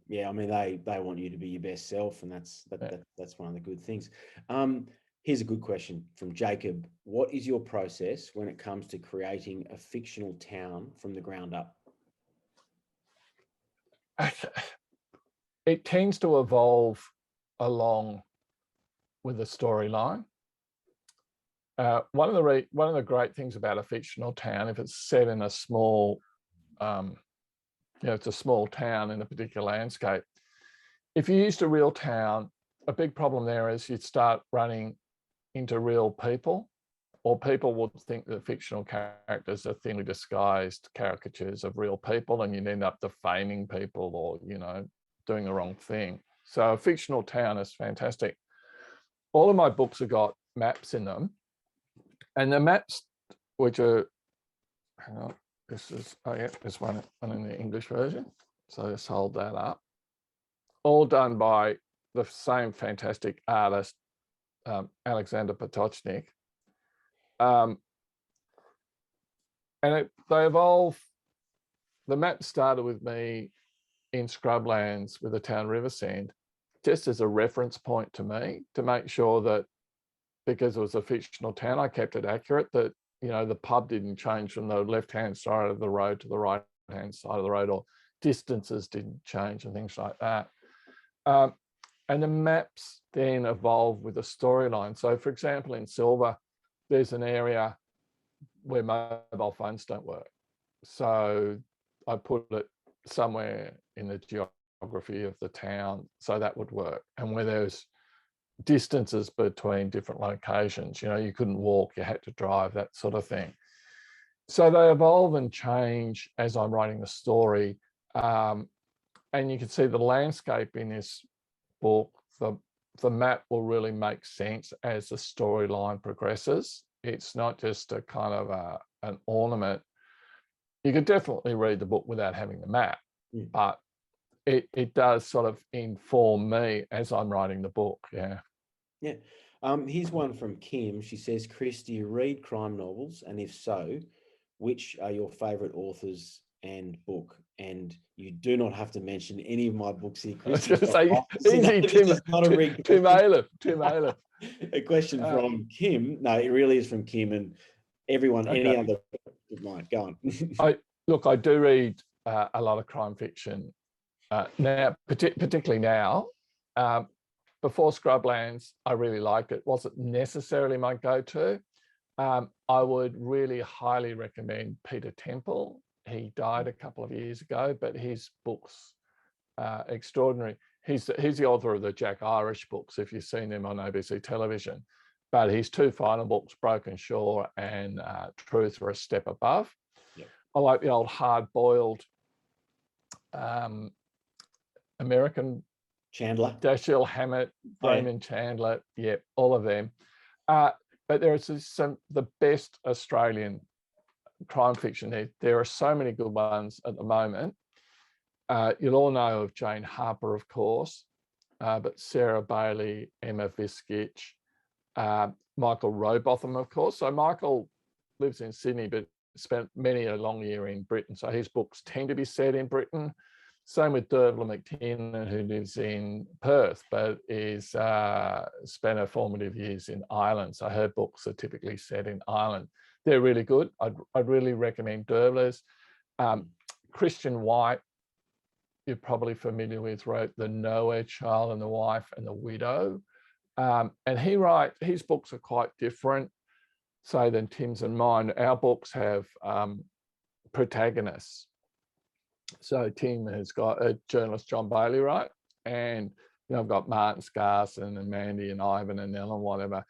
Yeah, I mean, they want you to be your best self, and that's one of the good things. Here's a good question from Jacob. What is your process when it comes to creating a fictional town from the ground up? It tends to evolve along with the storyline. One of the great things about a fictional town, if it's set in a small, it's a small town in a particular landscape. If you used a real town, a big problem there is you'd start running into real people, or people would think that fictional characters are thinly disguised caricatures of real people, and you'd end up defaming people or, doing the wrong thing. So a fictional town is fantastic. All of my books have got maps in them, and the maps, which are, hang on, there's one in the English version. So let's hold that up. All done by the same fantastic artist, Alexander Potocznik. And they evolve. The map started with me in Scrublands with the town Riversend, just as a reference point to me, to make sure that, because it was a fictional town, I kept it accurate, that, the pub didn't change from the left-hand side of the road to the right-hand side of the road, or distances didn't change and things like that. And the maps then evolve with a storyline. So, for example, in Silver, there's an area where mobile phones don't work. So I put it somewhere in the geography of the town so that would work. And where there's distances between different locations, you couldn't walk, you had to drive, that sort of thing. So they evolve and change as I'm writing the story. And you can see the landscape in this book, the map will really make sense as the storyline progresses. It's not just a kind of an ornament. You could definitely read the book without having the map, but it does sort of inform me as I'm writing the book. Yeah. Here's one from Kim. She says, Chris, do you read crime novels? And if so, which are your favourite authors and book? And you do not have to mention any of my books here, Chris. I was going to say, easy, Tim Ayliffe. A question from Kim. No, it really is from Kim, and everyone, any other might go on. I do read a lot of crime fiction now, particularly now. Before Scrublands, I really liked it. Wasn't necessarily my go-to. I would really highly recommend Peter Temple. He died a couple of years ago, but his books are extraordinary. He's the author of the Jack Irish books, if you've seen them on ABC television. But his two final books, Broken Shore and Truth, are a step above. Yep. I like the old hard-boiled American Chandler, Dashiell Hammett, Raymond Chandler, yeah, all of them. But there is the best Australian crime fiction. There are so many good ones at the moment. You'll all know of Jane Harper, of course, but Sarah Bailey, Emma Viskich, Michael Rowbotham, of course. So Michael lives in Sydney, but spent many a long year in Britain. So his books tend to be set in Britain. Same with Dervla McTiernan, who lives in Perth, but is spent her formative years in Ireland. So her books are typically set in Ireland. They're really good. I'd really recommend Dervla's. Christian White, you're probably familiar with, wrote The Nowhere Child and the Wife and the Widow. And his books are quite different, say, than Tim's and mine. Our books have protagonists. So Tim has got a journalist, John Bailey, right? And I've got Martin Scarson and Mandy and Ivan and Nell and whatever.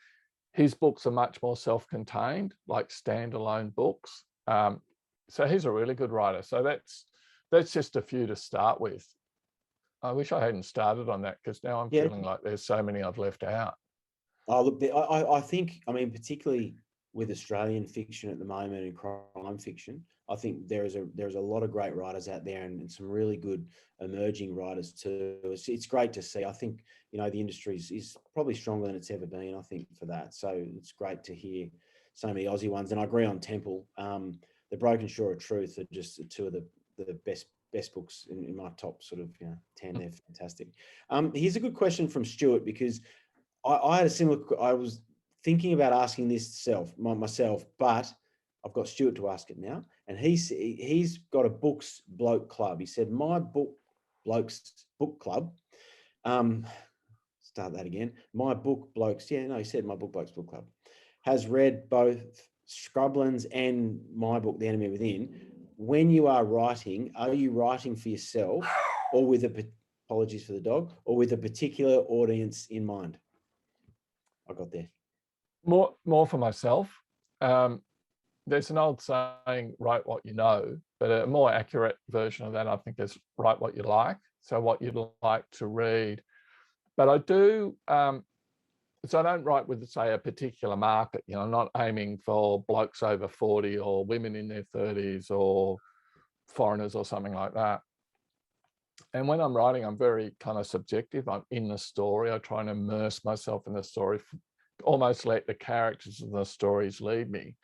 His books are much more self-contained, like standalone books. So he's a really good writer. So that's just a few to start with. I wish I hadn't started on that, because now I'm feeling like there's so many I've left out. Oh, look, I think, I mean, particularly with Australian fiction at the moment and crime fiction, I think there's a lot of great writers out there, and some really good emerging writers too. It's great to see. I think, the industry is probably stronger than it's ever been, I think, for that. So it's great to hear so many Aussie ones. And I agree on Temple. The Broken Shore of Truth are just two of the best books in my top sort of 10. They're fantastic. Here's a good question from Stuart, because I had a similar. I was thinking about asking this myself, but I've got Stuart to ask it now, and he's got a books bloke club. He said, my blokes book club. Start that again. My book blokes. Yeah, no, he said my book blokes book club has read both Scrublands and my book, The Enemy Within. When you are writing, are you writing for yourself, or with apologies for the dog, or with a particular audience in mind? I got there. More for myself. There's an old saying, write what you know, but a more accurate version of that, I think, is write what you like. So what you'd like to read. But I do, so I don't write with, say, a particular market. I'm not aiming for blokes over 40 or women in their 30s or foreigners or something like that. And when I'm writing, I'm very kind of subjective. I'm in the story. I try and immerse myself in the story, almost let the characters of the stories lead me.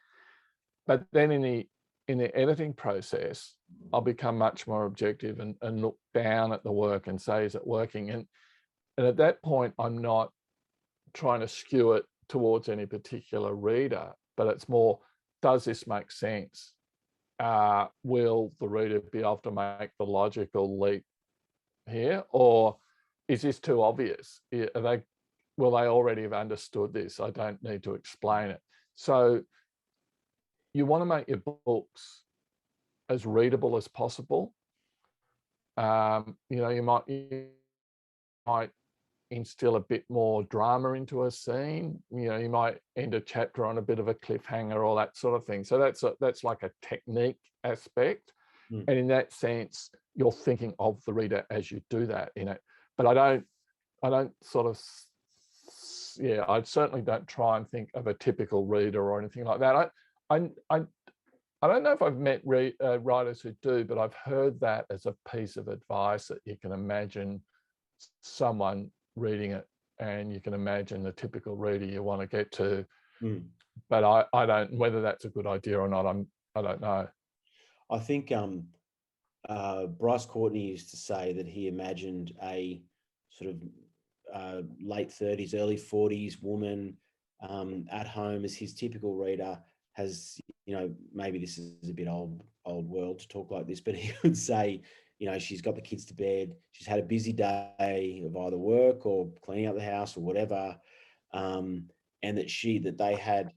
But then in the editing process, I'll become much more objective and look down at the work and say, is it working? And at that point, I'm not trying to skew it towards any particular reader, but it's more, does this make sense? Will the reader be able to make the logical leap here? Or is this too obvious? Will they already have understood this? I don't need to explain it. So you want to make your books as readable as possible. You might instill a bit more drama into a scene. You might end a chapter on a bit of a cliffhanger, all that sort of thing. So that's like a technique aspect. And in that sense, you're thinking of the reader as you do that in it. But I don't sort of, I certainly don't try and think of a typical reader or anything like that. I don't know if I've met writers who do, but I've heard that as a piece of advice, that you can imagine someone reading it and you can imagine the typical reader you want to get to. But I don't, whether that's a good idea or not, I don't know. I think Bryce Courtney used to say that he imagined a sort of late 30s, early 40s woman at home as his typical reader, has, maybe this is a bit old world to talk like this, but he would say, she's got the kids to bed, she's had a busy day of either work or cleaning up the house or whatever, and that they had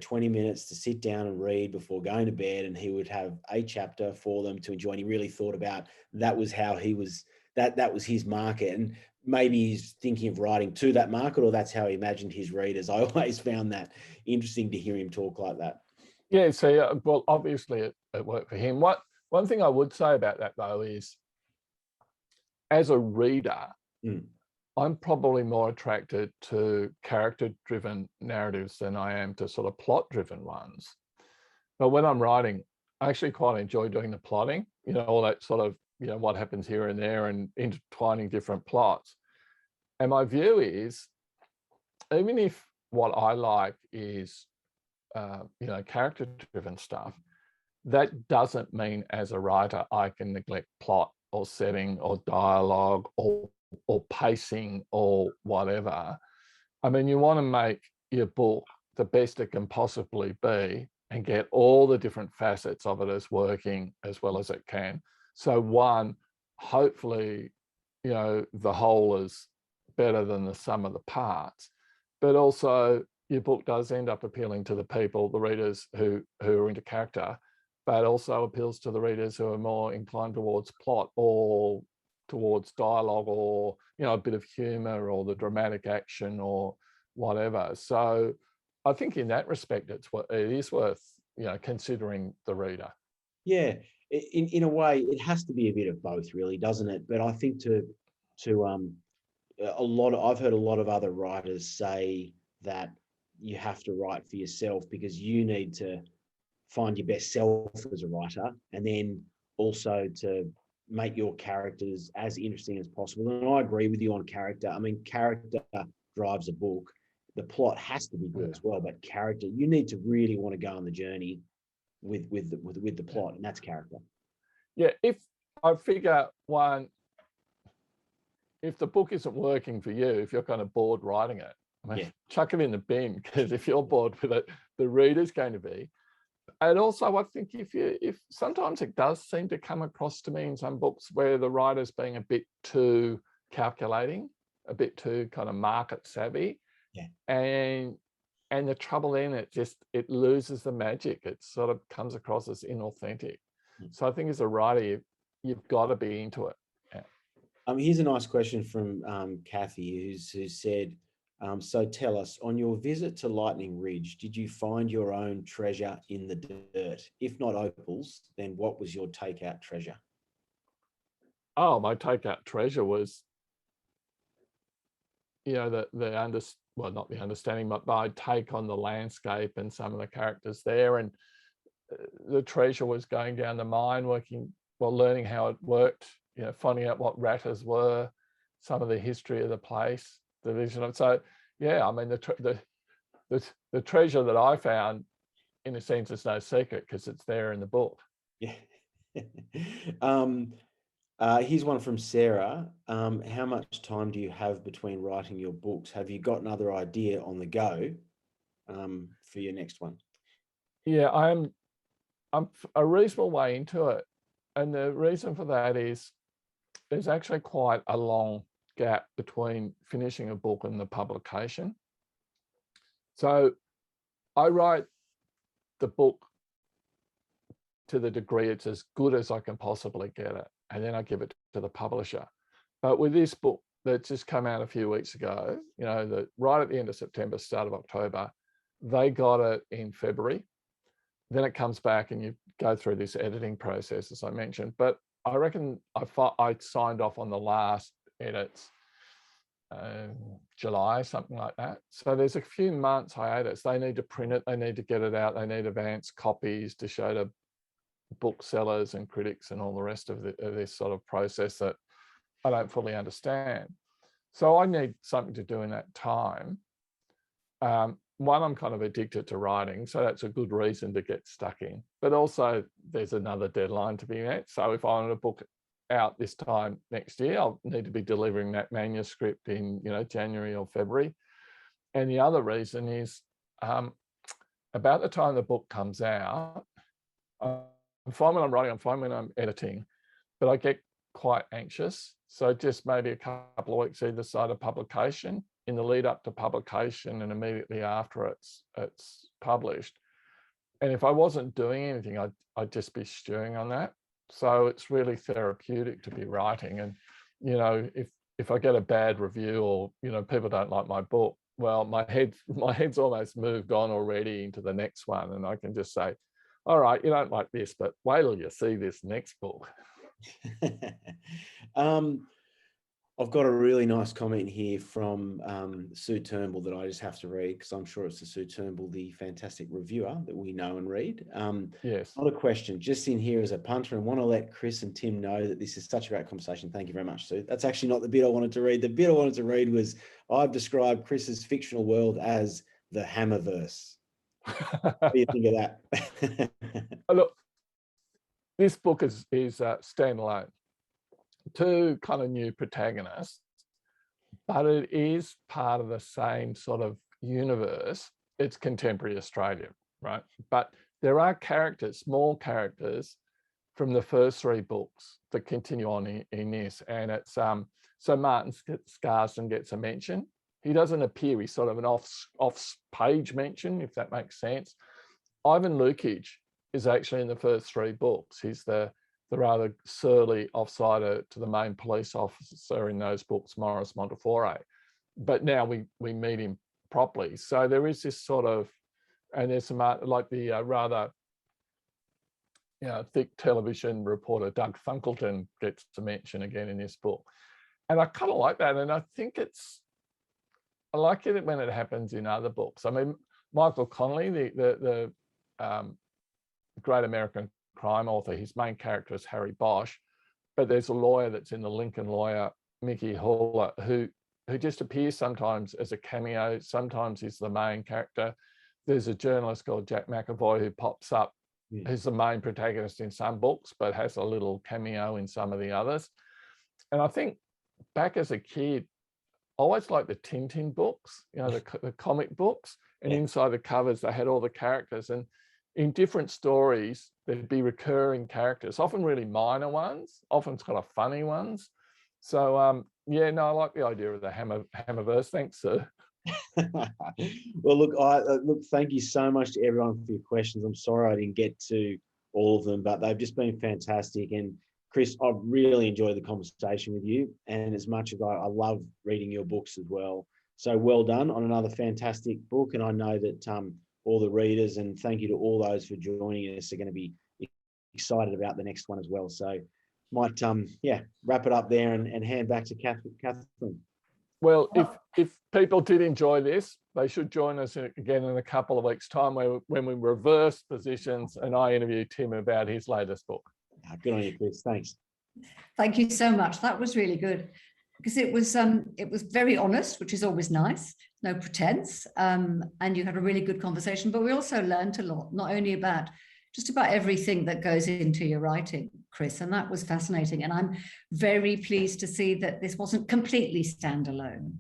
20 minutes to sit down and read before going to bed, and he would have a chapter for them to enjoy. And he really thought about that was how he was, that was his market, and maybe he's thinking of writing to that market, or that's how he imagined his readers. I always found that interesting to hear him talk like that. Yeah, so well, obviously it worked for him. One thing I would say about that though is, as a reader, I'm probably more attracted to character-driven narratives than I am to sort of plot-driven ones. But when I'm writing, I actually quite enjoy doing the plotting, all that sort of, what happens here and there and intertwining different plots. And my view is, even if what I like is, character-driven stuff, that doesn't mean as a writer I can neglect plot or setting or dialogue or pacing or whatever. I mean, you want to make your book the best it can possibly be and get all the different facets of it as working as well as it can. So one, hopefully, the whole is better than the sum of the parts, but also your book does end up appealing to the people, the readers who are into character, but also appeals to the readers who are more inclined towards plot or towards dialogue or, a bit of humor or the dramatic action or whatever. So I think in that respect, it is worth, considering the reader. Yeah, in a way, it has to be a bit of both, really, doesn't it? But I think I've heard a lot of other writers say that you have to write for yourself because you need to find your best self as a writer, and then also to make your characters as interesting as possible. And I agree with you on character. I mean, character drives a book. The plot has to be good as well, but character, you need to really want to go on the journey with the plot, and that's character. Yeah, if I figure if the book isn't working for you, if you're kind of bored writing it, chuck it in the bin, because if you're bored with it, the reader's going to be. And also, I think if sometimes it does seem to come across to me in some books where the writer's being a bit too calculating, a bit too kind of market savvy, and the trouble then it loses the magic. It sort of comes across as inauthentic. So I think as a writer, you've got to be into it. Here's a nice question from Kathy, who said, so tell us, on your visit to Lightning Ridge, did you find your own treasure in the dirt? If not opals, then what was your takeout treasure? Oh, my takeout treasure was, not the understanding, but my take on the landscape and some of the characters there. And the treasure was going down the mine, learning how it worked, finding out what ratters were, some of the history of the place, the vision of. So, yeah, I mean, the treasure that I found, in a sense, is no secret because it's there in the book. Yeah. Here's one from Sarah. How much time do you have between writing your books? Have you got another idea on the go for your next one? Yeah, I'm a reasonable way into it. And the reason for that is there's actually quite a long gap between finishing a book and the publication. So I write the book to the degree it's as good as I can possibly get it, and then I give it to the publisher. But with this book that just came out a few weeks ago, right at the end of September, start of October, they got it in February. Then it comes back and you go through this editing process, as I mentioned. But I reckon I signed off on the last edits July, something like that. So there's a few months hiatus. They need to print it, they need to get it out, they need advance copies to show to booksellers and critics and all the rest of this sort of process that I don't fully understand. So I need something to do in that time. One, I'm kind of addicted to writing, so that's a good reason to get stuck in. But also there's another deadline to be met. So if I want a book out this time next year, I'll need to be delivering that manuscript in January or February. And the other reason is about the time the book comes out, I'm fine when I'm writing, I'm fine when I'm editing, but I get quite anxious. So just maybe a couple of weeks either side of publication, in the lead up to publication and immediately after it's published. And if I wasn't doing anything, I'd just be stewing on that. So it's really therapeutic to be writing. And, you know, if I get a bad review or, you know, people don't like my book, well, my head's almost moved on already into the next one. And I can just say, all right, you don't like this, but wait till you see this next book. I've got a really nice comment here from Sue Turnbull that I just have to read, because I'm sure it's the Sue Turnbull, the fantastic reviewer that we know and read. Yes. Not a question, just in here as a punter, and want to let Chris and Tim know that this is such a great conversation. Thank you very much, Sue. That's actually not the bit I wanted to read. The bit I wanted to read was, I've described Chris's fictional world as the Hammerverse. What do you think of that? Look, this book is standalone. Two kind of new protagonists, but it is part of the same sort of universe. It's contemporary Australia, right? But there are characters, small characters from the first three books that continue on in this. And it's so Martin Scarsden gets a mention. He doesn't appear, he's sort of an off-page mention, if that makes sense. Ivan Lucic is actually in the first three books. He's the rather surly offsider to the main police officer in those books, Maurice Montefiore. But now we meet him properly. So there is this sort of, and there's some like the rather, you know, thick television reporter Doug Funkleton gets to mention again in this book. And I kind of like that. And I think I like it when it happens in other books. I mean, Michael Connelly, the great American crime author, his main character is Harry Bosch, but there's a lawyer that's in The Lincoln Lawyer, Mickey Haller, who just appears sometimes as a cameo, sometimes he's the main character. There's a journalist called Jack McAvoy who pops up, who's the main protagonist in some books, but has a little cameo in some of the others. And I think back as a kid, I always liked the Tintin books, you know, the comic books, and inside the covers, they had all the characters. And in different stories, there'd be recurring characters, often really minor ones, often kind of funny ones. So, yeah, no, I like the idea of the Hammerverse. Thanks, sir. Well, look, thank you so much to everyone for your questions. I'm sorry I didn't get to all of them, but they've just been fantastic. And Chris, I've really enjoyed the conversation with you. And as much as I love reading your books as well. So well done on another fantastic book. And I know that all the readers, and thank you to all those for joining us, are going to be excited about the next one as well. So might wrap it up there and hand back to Catherine. Well, if people did enjoy this, they should join us again in a couple of weeks' time when we reverse positions and I interview Tim about his latest book. Good on you, Chris. Thanks. Thank you so much. That was really good, because it was very honest, which is always nice, no pretense, and you had a really good conversation. But we also learned a lot, not only about just about everything that goes into your writing, Chris, and that was fascinating. And I'm very pleased to see that this wasn't completely standalone,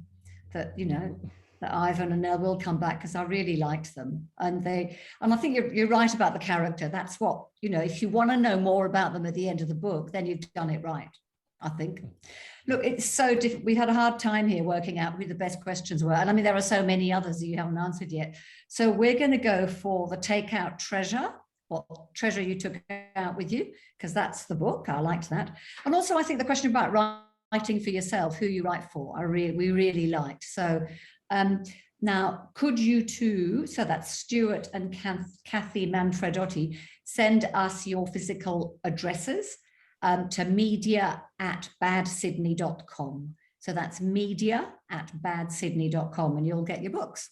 that, you know, that Ivan and Nell will come back, because I really liked them. And I think you're right about the character. That's what, you know, if you want to know more about them at the end of the book, then you've done it right, I think. Look, it's so difficult. We had a hard time here working out who the best questions were. And I mean, there are so many others that you haven't answered yet. So we're going to go for the takeout treasure, what treasure you took out with you, because that's the book. I liked that. And also, I think the question about writing for yourself, who you write for, we really liked. So now, could you two, so that's Stuart and Kathy Manfredotti, send us your physical addresses to media@badsydney.com. So that's media@badsydney.com, and you'll get your books.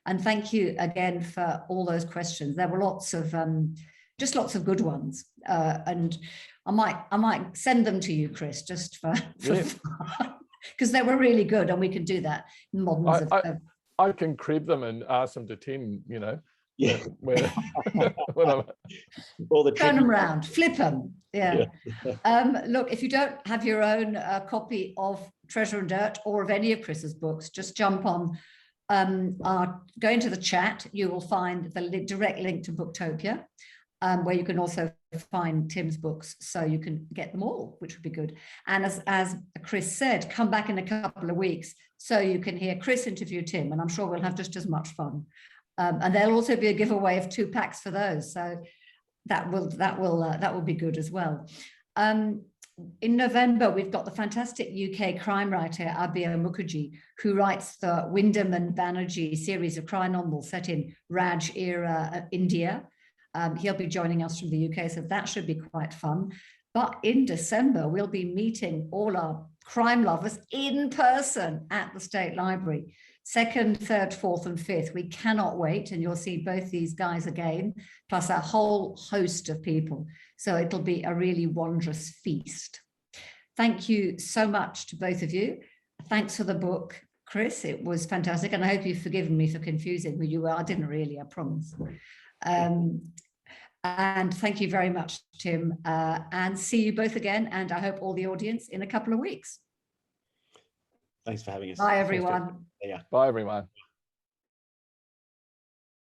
And thank you again for all those questions. There were lots of just lots of good ones, and I might send them to you, Chris, just for fun, because they were really good, and we can do that. I can crib them and ask them to Tim, you know. Yeah. Turn them around, flip them. Yeah. Look, if you don't have your own copy of Treasure and Dirt or of any of Chris's books, just jump on are go into the chat. You will find the direct link to Booktopia, where you can also find Tim's books, so you can get them all, which would be good. And as Chris said, come back in a couple of weeks so you can hear Chris interview Tim, and I'm sure we'll have just as much fun. And there'll also be a giveaway of 2 packs for those, so that will be good as well. In November, we've got the fantastic UK crime writer Abir Mukherjee, who writes the Wyndham and Banerjee series of crime novels set in Raj era India. He'll be joining us from the UK, so that should be quite fun. But in December, we'll be meeting all our crime lovers in person at the State Library. 2nd, 3rd, 4th, and 5th. We cannot wait, and you'll see both these guys again, plus a whole host of people. So it'll be a really wondrous feast. Thank you so much to both of you. Thanks for the book, Chris. It was fantastic, and I hope you've forgiven me for confusing who you were. I didn't really, I promise. And thank you very much, Tim. And see you both again, and I hope all the audience in a couple of weeks. Thanks for having us. Bye, everyone. Yeah. Bye, everyone.